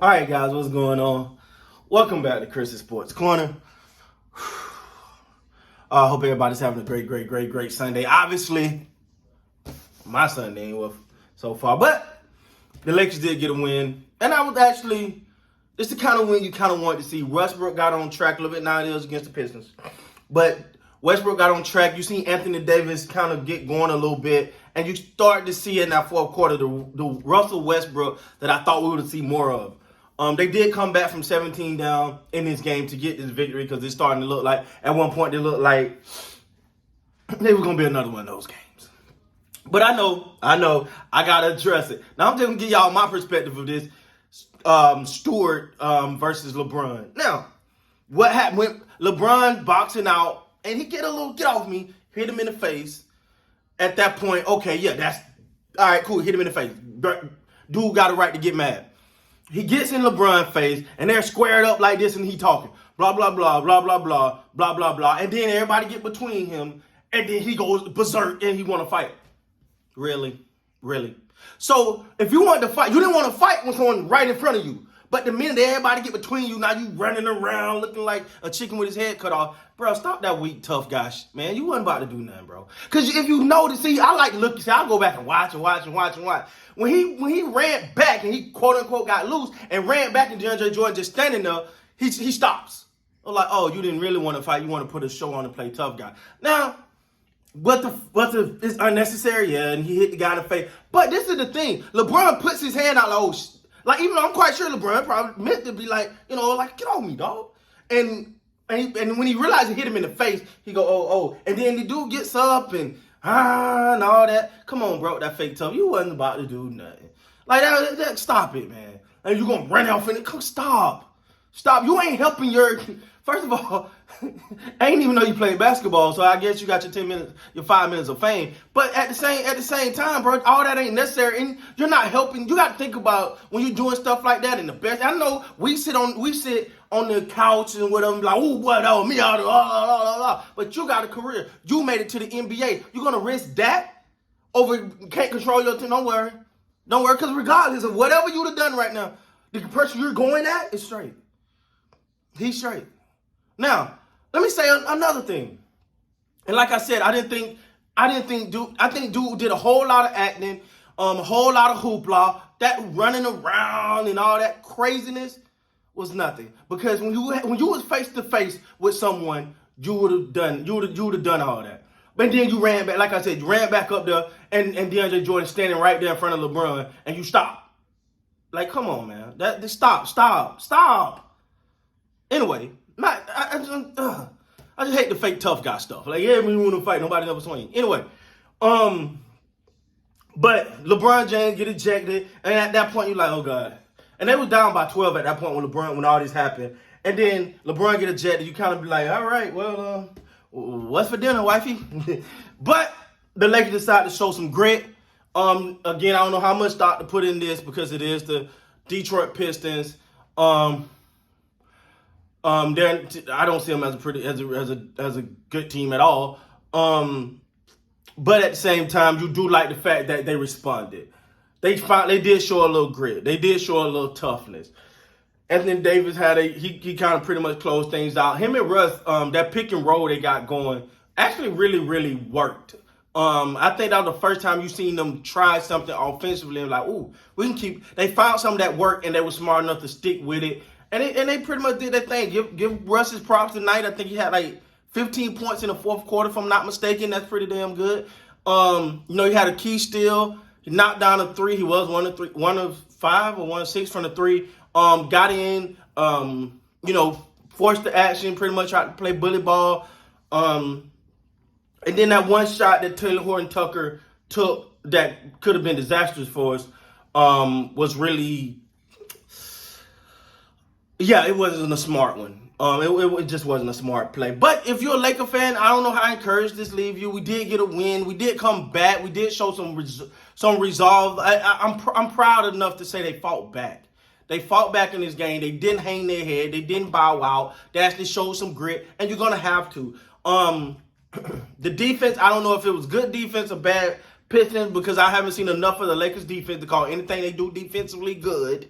All right, guys, what's going on? Welcome back to Chris's Sports Corner. I hope everybody's having a great Sunday. Obviously, my Sunday ain't well so far, but the Lakers did get a win, and I was actually, it's the kind of win you kind of want to see. Westbrook got on track a little bit. Now it is against the Pistons, but Westbrook got on track. You see Anthony Davis kind of get going a little bit, and you start to see in that fourth quarter the Russell Westbrook that I thought we would see more of. They did come back from 17 down in this game to get this victory because it's starting to look like, at one point, they looked like they were going to be another one of those games. But I know, I got to address it. Now, I'm just going to give y'all my perspective of this Stewart versus Lebron. Now, what happened when LeBron boxing out and he get off me, hit him in the face. At that point, okay, yeah, that's, all right, cool, hit him in the face. Dude got a right to get mad. He gets in LeBron's face, and they're squared up like this, and he talking. Blah, blah, blah, blah, blah, blah, blah, blah, blah. And then everybody get between him, and then he goes berserk, and he want to fight. Really? So, if you wanted to fight, you didn't want to fight with someone right in front of you. But the minute everybody get between you, now you running around looking like a chicken with his head cut off. Bro, stop that weak, tough guy, man. You wasn't about to do nothing, bro. Because if you notice, see, I like to look, see, I'll go back and watch. When he ran back and he, quote-unquote, got loose and ran back and DeAndre Jordan just standing there, he stops. I'm like, oh, you didn't really want to fight. You want to put a show on and play tough guy. Now, it's unnecessary, yeah, and he hit the guy in the face. But this is the thing. LeBron puts his hand out like, oh, like, even though I'm quite sure LeBron probably meant to be like, like, get on me, dog. And when he realized he hit him in the face, he go, oh. And then the dude gets up and all that. Come on, bro, that fake tough. You wasn't about to do nothing. Like, that stop it, man. And you going to run off in it. Come, stop. You ain't helping first of all, I ain't even know you played basketball, so I guess you got your 10 minutes, your 5 minutes of fame. But at the same time, bro, all that ain't necessary, and you're not helping. You got to think about when you're doing stuff like that in the best. I know we sit on the couch and whatever, like, oh, what, oh, me, all the, but you got a career. You made it to the NBA. You're gonna risk that over can't control your team? Don't worry, because regardless of whatever you'd have done right now, the person you're going at is straight. He's straight. Now, let me say another thing. And like I said, I think dude did a whole lot of acting, a whole lot of hoopla. That running around and all that craziness was nothing. Because when you was face to face with someone, you would have done all that. But then you ran back, like I said, you ran back up there, and DeAndre Jordan standing right there in front of LeBron, and you stopped. Like, come on, man. Stop. Anyway, I just hate the fake tough guy stuff. Like, yeah, we want to fight, nobody never swing. Anyway, but LeBron James get ejected, and at that point you're like, oh God. And they was down by 12 at that point when all this happened. And then LeBron get ejected, you kind of be like, all right, well, what's for dinner, wifey? But the Lakers decided to show some grit. Again, I don't know how much thought to put in this because it is the Detroit Pistons. I don't see them as a good team at all. But at the same time, you do like the fact that they responded. They did show a little grit. They did show a little toughness. Anthony Davis he kind of pretty much closed things out. Him and Russ, that pick and roll they got going actually really worked. I think that was the first time you seen them try something offensively and like, ooh, we can keep. They found some of that work and they were smart enough to stick with it. And they pretty much did their thing. Give Russ his props tonight. I think he had like 15 points in the fourth quarter, if I'm not mistaken. That's pretty damn good. He had a key steal. He knocked down a three. He was one of 5 or 1 of 6 from the three. Got in. Forced the action. Pretty much tried to play bully ball. And then that one shot that Taylor Horton-Tucker took that could have been disastrous for us was really. Yeah, it wasn't a smart one. It just wasn't a smart play. But if you're a Laker fan, I don't know how encouraged this leave you. We did get a win. We did come back. We did show some resolve. I'm proud enough to say they fought back. They fought back in this game. They didn't hang their head. They didn't bow out. They actually showed some grit, and you're gonna have to. The defense, I don't know if it was good defense or bad Pistons because I haven't seen enough of the Lakers defense to call anything they do defensively good.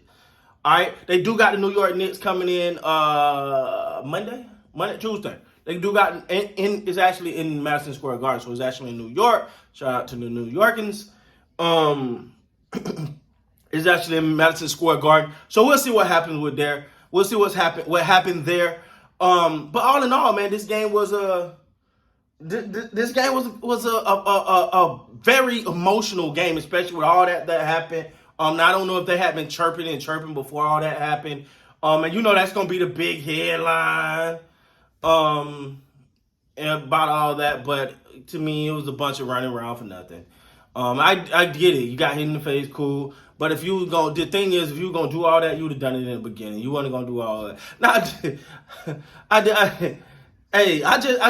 All right, they do got the New York Knicks coming in Tuesday. They do got it's actually in Madison Square Garden, so it's actually in New York. Shout out to the New Yorkers. It's actually in Madison Square Garden, so we'll see what happens with there. We'll see what happened there. But all in all, man, this game was a a very emotional game, especially with all that happened. Now, I don't know if they had been chirping before all that happened. And you know that's gonna be the big headline. About all that, but to me, it was a bunch of running around for nothing. I get it. You got hit in the face, cool. But if you go, the thing is, if you were gonna do all that, you would have done it in the beginning. You weren't gonna do all that. Now, I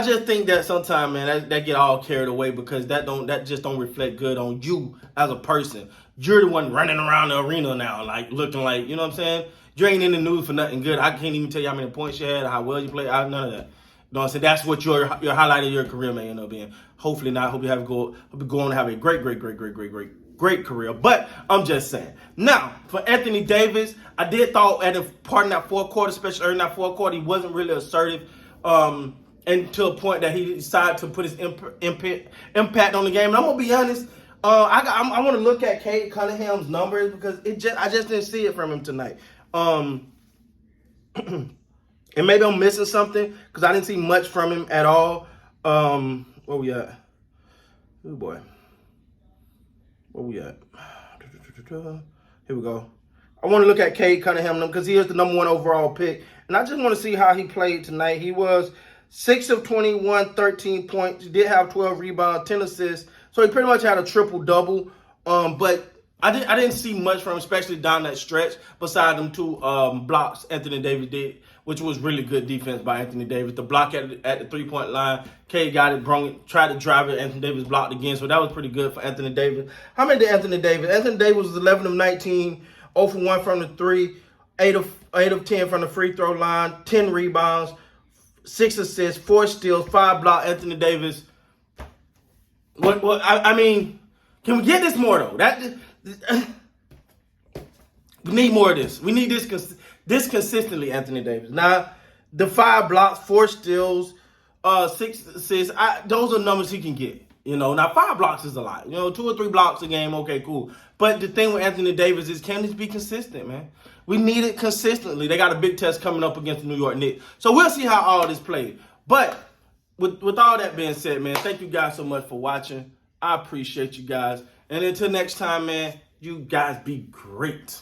just think that sometimes, man, that get all carried away because that just don't reflect good on you as a person. You're the one running around the arena now, like looking like, you know what I'm saying? You ain't in the news for nothing good. I can't even tell you how many points you had, how well you played, none of that. You know what I'm saying? That's what your highlight of your career may end up being. Hopefully not. Hope you go on to have a great career. But I'm just saying. Now, for Anthony Davis, I did thought at a part in that fourth quarter, especially early in that fourth quarter, he wasn't really assertive. And to a point that he decided to put his impact on the game. And I'm gonna be honest. I want to look at Cade Cunningham's numbers because I just didn't see it from him tonight. And maybe I'm missing something because I didn't see much from him at all. Where we at? Oh boy. Where we at? Here we go. I want to look at Cade Cunningham because he is the number 1 overall pick. And I just want to see how he played tonight. He was 6 of 21, 13 points. He did have 12 rebounds, 10 assists. So he pretty much had a triple-double. But I didn't see much from him, especially down that stretch, besides them 2 blocks Anthony Davis did, which was really good defense by Anthony Davis. The block at the 3-point line, Cade got it, tried to drive it, Anthony Davis blocked again, so that was pretty good for Anthony Davis. How many did Anthony Davis? Anthony Davis was 11 of 19, 0 for 1 from the 3, 8 of 10 from the free throw line, 10 rebounds, 6 assists, 4 steals, 5 blocks. Anthony Davis. I mean, can we get this more though? We need more of this. We need this consistently, Anthony Davis. Now, the 5 blocks, 4 steals, 6 assists, those are numbers he can get. You know, now 5 blocks is a lot. You know, 2 or 3 blocks a game, okay, cool. But the thing with Anthony Davis is, can this be consistent, man? We need it consistently. They got a big test coming up against the New York Knicks. So we'll see how all this plays. But with all that being said, man, thank you guys so much for watching. I appreciate you guys. And until next time, man, you guys be great.